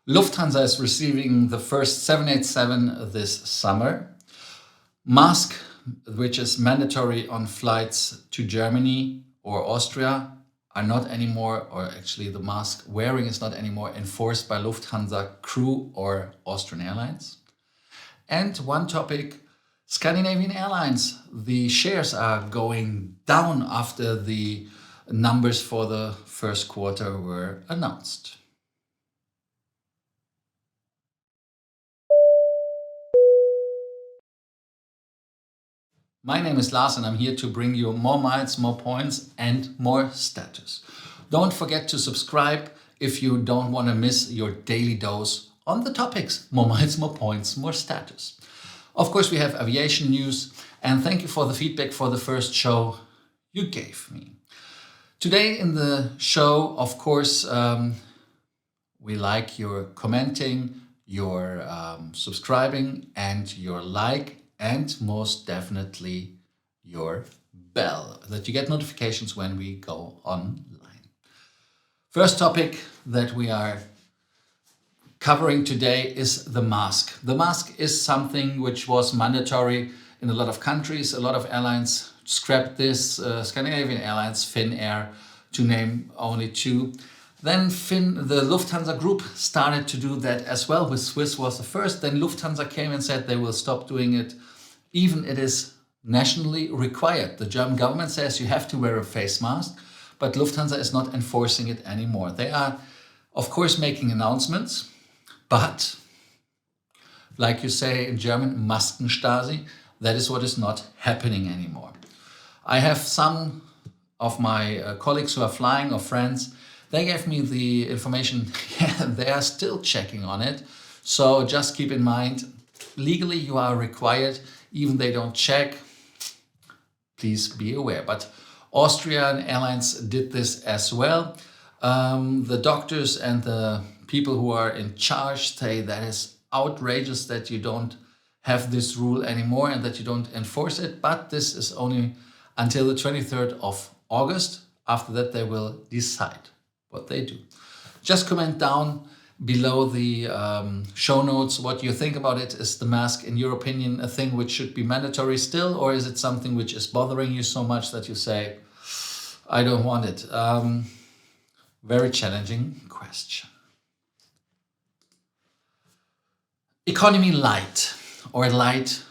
Lufthansa is receiving the first 787 this summer. Mask, which is mandatory on flights to Germany or Austria, are not anymore, or actually the mask wearing is not anymore enforced by Lufthansa crew or Austrian Airlines. And one topic, Scandinavian Airlines. The shares are going down after the numbers for the first quarter were announced. My name is Lars and I'm here to bring you more miles, more points and more status. Don't forget to subscribe if you don't want to miss your daily dose on the topics, more miles, more points, more status. Of course, we have aviation news and thank you for the feedback for the first show you gave me. Today in the show, of course, we like your commenting, your subscribing and your like, and most definitely your bell, that you get notifications when we go online. First topic that we are covering today is the mask. The mask is something which was mandatory in a lot of countries. A lot of airlines scrapped this, Scandinavian Airlines, Finnair, to name only two. Then the Lufthansa Group started to do that as well, with Swiss was the first. Then Lufthansa came and said they will stop doing it. Even it is nationally required. The German government says you have to wear a face mask, but Lufthansa is not enforcing it anymore. They are, of course, making announcements, but like you say in German, Maskenstasi, that is what is not happening anymore. I have some of my colleagues who are flying or friends. They gave me the information, they are still checking on it. So just keep in mind, legally you are required, even they don't check, please be aware. But Austrian Airlines did this as well. The doctors and the people who are in charge say that is outrageous that you don't have this rule anymore and that you don't enforce it. But this is only until the 23rd of August. After that, they will decide what they do. Just comment down below the show notes what you think about it. Is the mask, in your opinion, a thing which should be mandatory still, or is it something which is bothering you so much that you say, I don't want it? Very challenging question. Economy light or light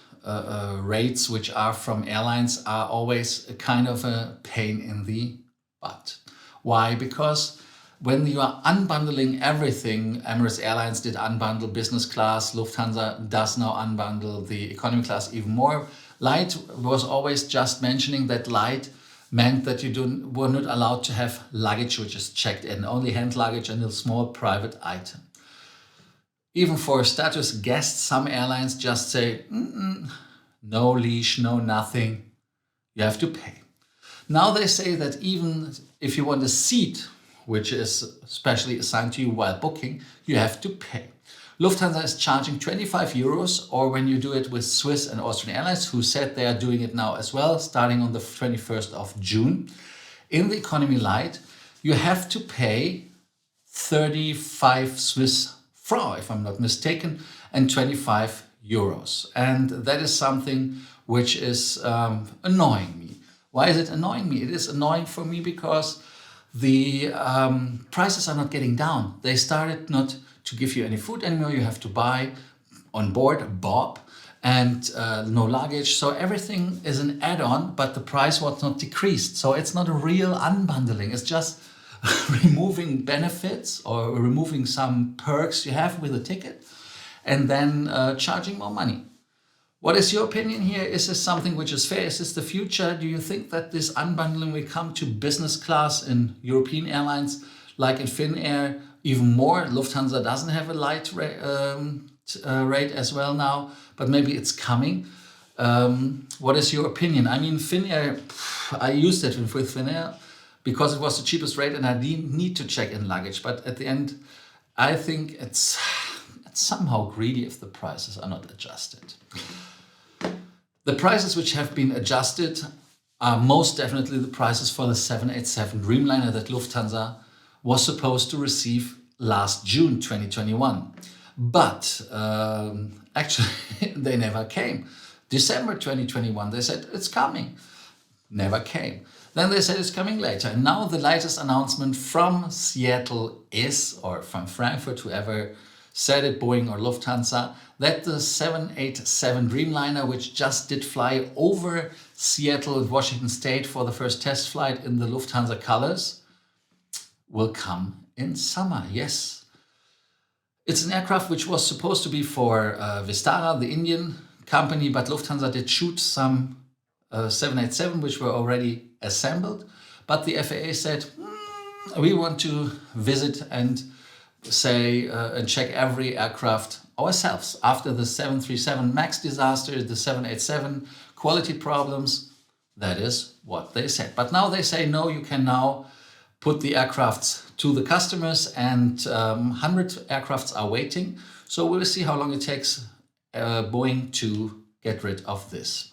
rates which are from airlines are always a kind of a pain in the butt. Why? Because when you are unbundling everything, Emirates Airlines did unbundle business class, Lufthansa does now unbundle the economy class even more. Light was always just mentioning that light meant that you were not allowed to have luggage which is checked in, only hand luggage and a small private item. Even for status guests, some airlines just say, no leash, no nothing, you have to pay. Now they say that even if you want a seat, which is specially assigned to you while booking, you have to pay. Lufthansa is charging 25 euros, or when you do it with Swiss and Austrian Airlines, who said they are doing it now as well, starting on the 21st of June. In the economy light, you have to pay 35 Swiss francs, if I'm not mistaken, and 25 euros. And that is something which is annoying me. Why is it annoying me? It is annoying for me because the prices are not getting down. They started not to give you any food anymore. You have to buy on board a bob and no luggage. So everything is an add-on, but the price was not decreased. So it's not a real unbundling. It's just removing benefits or removing some perks you have with a ticket and then charging more money. What is your opinion here? Is this something which is fair? Is this the future? Do you think that this unbundling will come to business class in European airlines, like in Finnair, even more? Lufthansa doesn't have a light rate as well now, but maybe it's coming. What is your opinion? I mean, Finnair, I used it with Finnair because it was the cheapest rate and I didn't need to check in luggage. But at the end, I think it's somehow greedy if the prices are not adjusted. The prices which have been adjusted are most definitely the prices for the 787 Dreamliner that Lufthansa was supposed to receive last June 2021. But actually, they never came. December 2021, they said it's coming. Never came. Then they said it's coming later. And now the latest announcement from Seattle is, or from Frankfurt, whoever said it, Boeing or Lufthansa, that the 787 Dreamliner, which just did fly over Seattle and Washington State for the first test flight in the Lufthansa colors, will come in summer. Yes. It's an aircraft which was supposed to be for Vistara, the Indian company, but Lufthansa did shoot some 787 which were already assembled. But the FAA said, we want to visit and say and check every aircraft ourselves. After the 737 MAX disaster, the 787 quality problems, that is what they said. But now they say, no, you can now put the aircrafts to the customers, and 100 aircrafts are waiting. So we'll see how long it takes Boeing to get rid of this.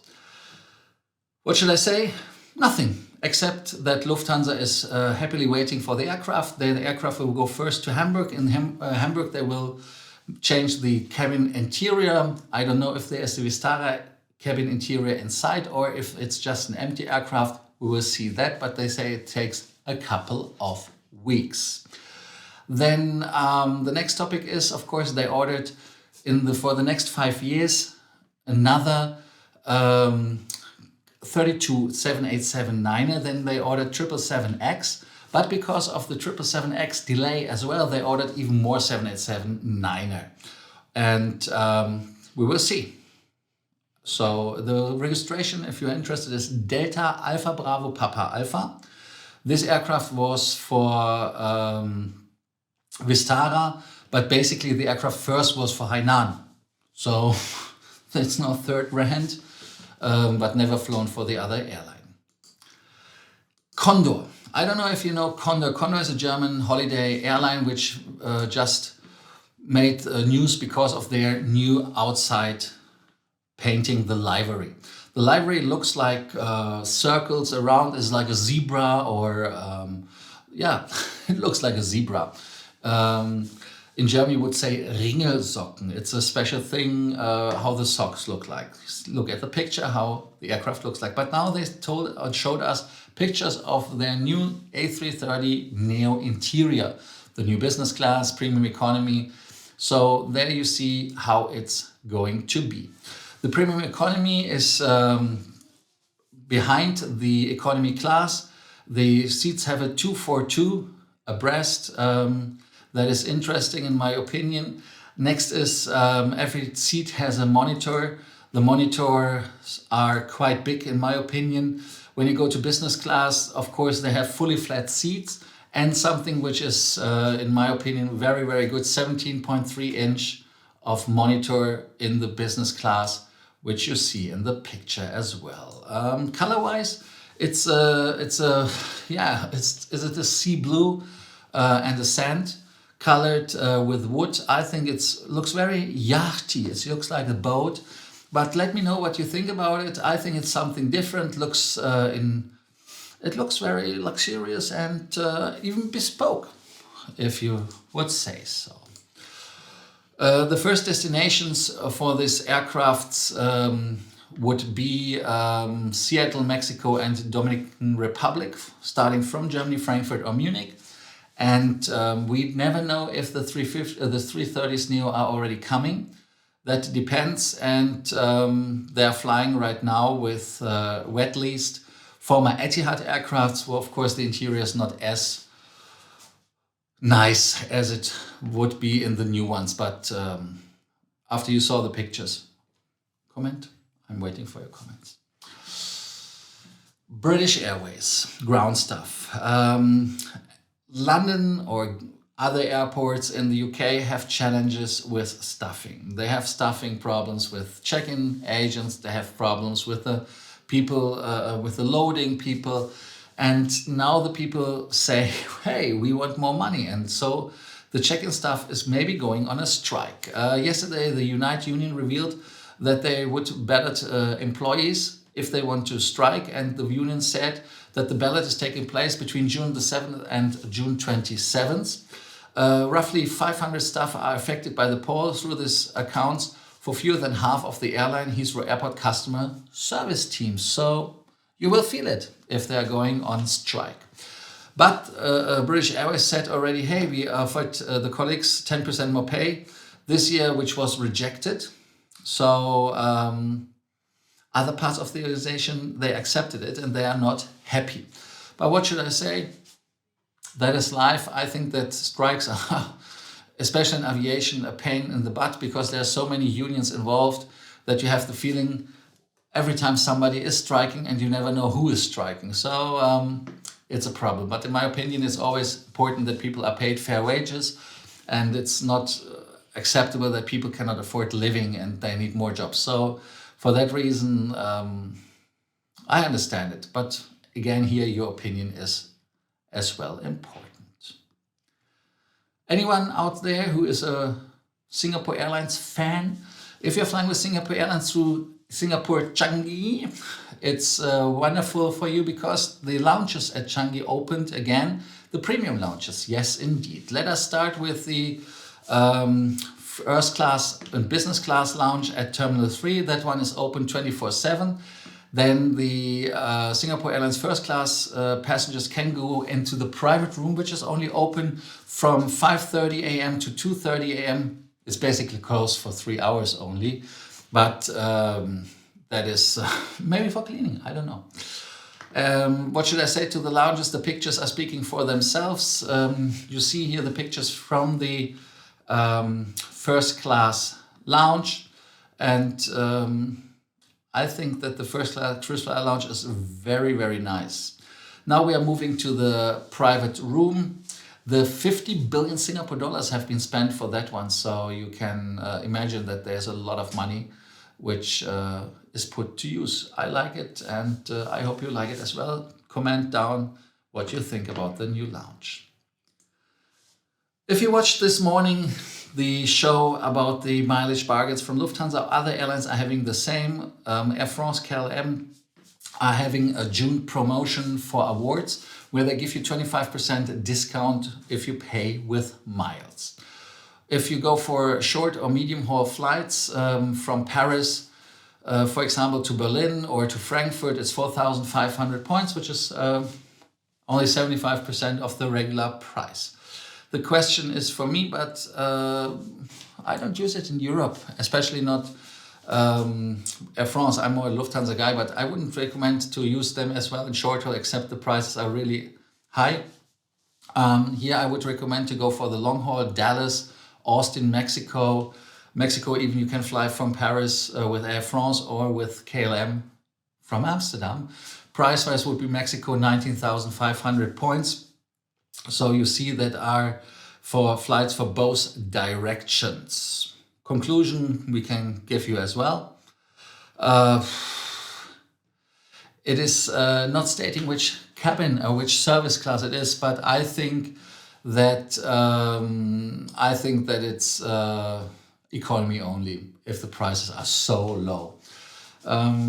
What should I say? Nothing, except that Lufthansa is happily waiting for the aircraft. The aircraft will go first to Hamburg. In Hamburg, they will change the cabin interior. I don't know if there's the Vistara cabin interior inside or if it's just an empty aircraft. We will see that, but they say it takes a couple of weeks. Then the next topic is, of course, they ordered for the next 5 years another 32 787-9er. Then they ordered 777X, but because of the 777X delay as well, they ordered even more 787-9er, and we will see. So the registration, if you're interested, is Delta Alpha Bravo Papa Alpha. This aircraft was for Vistara, but basically the aircraft first was for Hainan. So it's now third brand, but never flown for the other airline. Condor. I don't know if you know Condor. Condor is a German holiday airline which just made news because of their new outside painting, the livery. The livery looks like circles around, is like a zebra, or yeah, it looks like a zebra. In German you would say Ringelsocken. It's a special thing how the socks look like. Look at the picture how the aircraft looks like. But now they showed us pictures of their new A330neo interior, the new business class, premium economy. So there you see how it's going to be. The premium economy is behind the economy class. The seats have a 242 abreast. That is interesting in my opinion. Next is every seat has a monitor. The monitors are quite big in my opinion. When you go to business class, of course, they have fully flat seats, and something which is, in my opinion, very, very good, 17.3 inch of monitor in the business class, which you see in the picture as well. Color-wise, is it a sea blue and a sand colored with wood? I think it looks very yachty. It looks like a boat, but let me know what you think about it. I think it's something different. It looks very luxurious and even bespoke, if you would say so. The first destinations for this aircraft would be Seattle, Mexico, and Dominican Republic, starting from Germany, Frankfurt, or Munich. And we never know if the 330neo are already coming. That depends. And they're flying right now with wet leased former Etihad aircrafts. Well, of course, the interior is not as nice as it would be in the new ones, but after you saw the pictures, comment. I'm waiting for your comments. British Airways, ground staff. London or other airports in the UK have challenges with staffing. They have staffing problems with check-in agents. They have problems with the people, with the loading people. And now the people say, hey, we want more money. And so the check-in staff is maybe going on a strike. Yesterday, the Unite Union revealed that they would ballot employees if they want to strike. And the union said that the ballot is taking place between June the 7th and June 27th. Roughly 500 staff are affected by the pause. Through this accounts for fewer than half of the airline Heathrow Airport customer service teams. So you will feel it if they're going on strike. But British Airways said already, hey, we offered the colleagues 10% more pay this year, which was rejected. So other parts of the organization, they accepted it and they are not happy. But what should I say? That is life. I think that strikes are, especially in aviation, a pain in the butt because there are so many unions involved that you have the feeling every time somebody is striking and you never know who is striking. So it's a problem. But in my opinion, it's always important that people are paid fair wages, and it's not acceptable that people cannot afford living and they need more jobs. So for that reason, I understand it. But again, here your opinion is as well important. Anyone out there who is a Singapore Airlines fan? If you're flying with Singapore Airlines through Singapore Changi, it's wonderful for you because the lounges at Changi opened again, the premium lounges. Yes, indeed. Let us start with the first class and business class lounge at Terminal 3. That one is open 24/7. Then the Singapore Airlines first class passengers can go into the private room, which is only open from 5:30 a.m. to 2:30 a.m. It's basically closed for 3 hours only, but that is maybe for cleaning, I don't know. What should I say to the lounges? The pictures are speaking for themselves. You see here the pictures from the first class lounge, and I think that the first class lounge is very, very nice. Now we are moving to the private room. The 50 billion Singapore dollars have been spent for that one. So you can imagine that there's a lot of money which is put to use. I like it, and I hope you like it as well. Comment down what you think about the new lounge. If you watched this morning the show about the mileage bargains from Lufthansa, other airlines are having the same. Air France, KLM are having a June promotion for awards where they give you 25% discount if you pay with miles. If you go for short or medium haul flights from Paris, for example, to Berlin or to Frankfurt, it's 4,500 points, which is only 75% of the regular price. The question is for me, but I don't use it in Europe, especially not Air France. I'm more a Lufthansa guy, but I wouldn't recommend to use them as well in short haul, except the prices are really high. Here I would recommend to go for the long haul, Dallas, Austin, Mexico. Mexico, even you can fly from Paris with Air France or with KLM from Amsterdam. Price-wise would be Mexico, 19,500 points. So you see that are for flights for both directions. Conclusion we can give you as well. It is not stating which cabin or which service class it is, but I think that it's economy only if the prices are so low.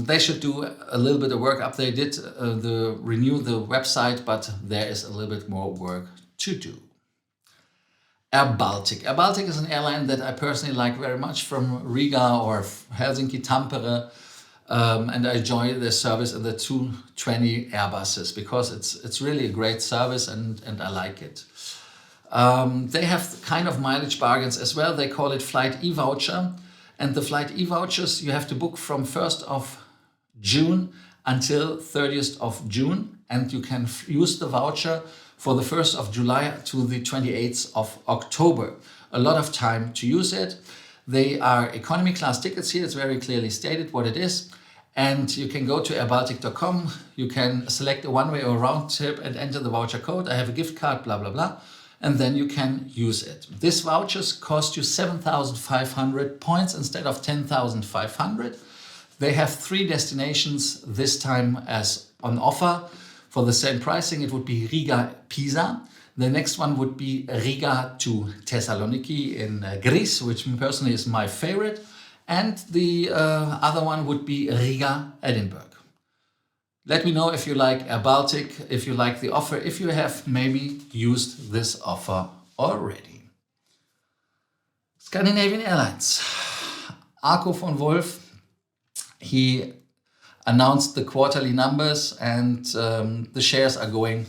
They should do a little bit of work up. They did renew the website, but there is a little bit more work to do. airBaltic. airBaltic is an airline that I personally like very much, from Riga or Helsinki, Tampere, and I enjoy their service in the 220 Airbuses because it's really a great service and I like it. They have kind of mileage bargains as well. They call it Flight E-Voucher. And the Flight E-Vouchers you have to book from 1st of June until 30th of June. And you can use the voucher for the 1st of July to the 28th of October. A lot of time to use it. They are economy class tickets here. It's very clearly stated what it is. And you can go to airbaltic.com. You can select a one-way or round trip and enter the voucher code. I have a gift card, blah, blah, blah. And then you can use it. These vouchers cost you 7,500 points instead of 10,500. They have 3 destinations this time as on offer. For the same pricing, it would be Riga-Pisa. The next one would be Riga to Thessaloniki in Greece, which personally is my favorite. And the other one would be Riga-Edinburgh. Let me know if you like airBaltic, if you like the offer, if you have maybe used this offer already. Scandinavian Airlines. Arco von Wolf, he announced the quarterly numbers and the shares are going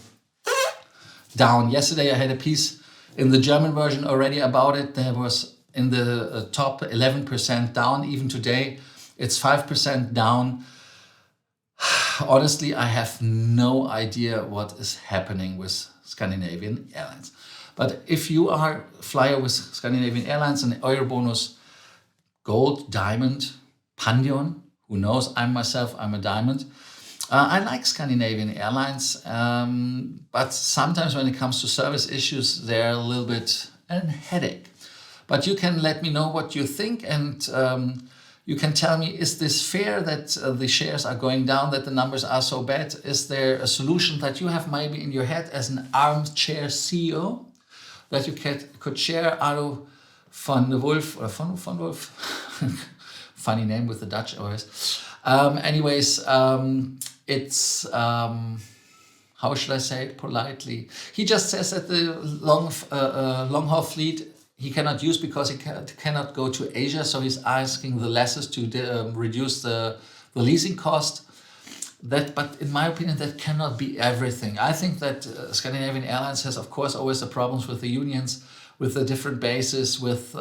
down. Yesterday I had a piece in the German version already about it. There was in the top 11% down. Even today it's 5% down. Honestly, I have no idea what is happening with Scandinavian Airlines. But if you are a flyer with Scandinavian Airlines and Eurobonus Gold, Diamond, Pandion, who knows, I'm a Diamond. I like Scandinavian Airlines, but sometimes when it comes to service issues, they're a little bit a headache. But you can let me know what you think, and you can tell me, is this fair that the shares are going down, that the numbers are so bad? Is there a solution that you have maybe in your head as an armchair CEO that you could share? Arno van de Wolf, or van Wolf, funny name with the Dutch always. It's, how should I say it politely? He just says that the long haul fleet he cannot use because he cannot go to Asia. So he's asking the lessors to reduce the leasing cost. But in my opinion, that cannot be everything. I think that Scandinavian Airlines has, of course, always the problems with the unions, with the different bases, with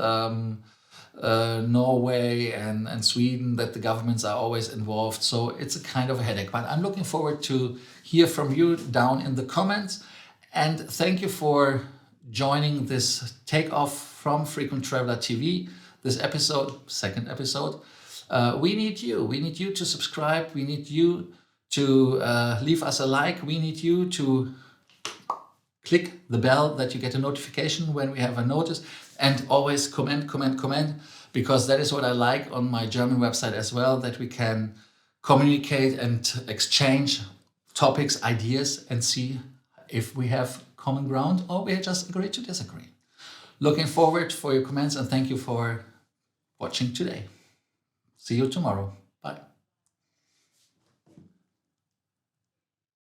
Norway and Sweden, that the governments are always involved. So it's a kind of a headache. But I'm looking forward to hear from you down in the comments. And thank you for joining this takeoff from Frequent Traveler TV, this episode, second episode. We need you. We need you to subscribe. We need you to leave us a like. We need you to click the bell that you get a notification when we have a notice, and always comment, because that is what I like on my German website as well, that we can communicate and exchange topics, ideas, and see if we have common ground or we just agree to disagree. Looking forward for your comments, and thank you for watching today. See you tomorrow.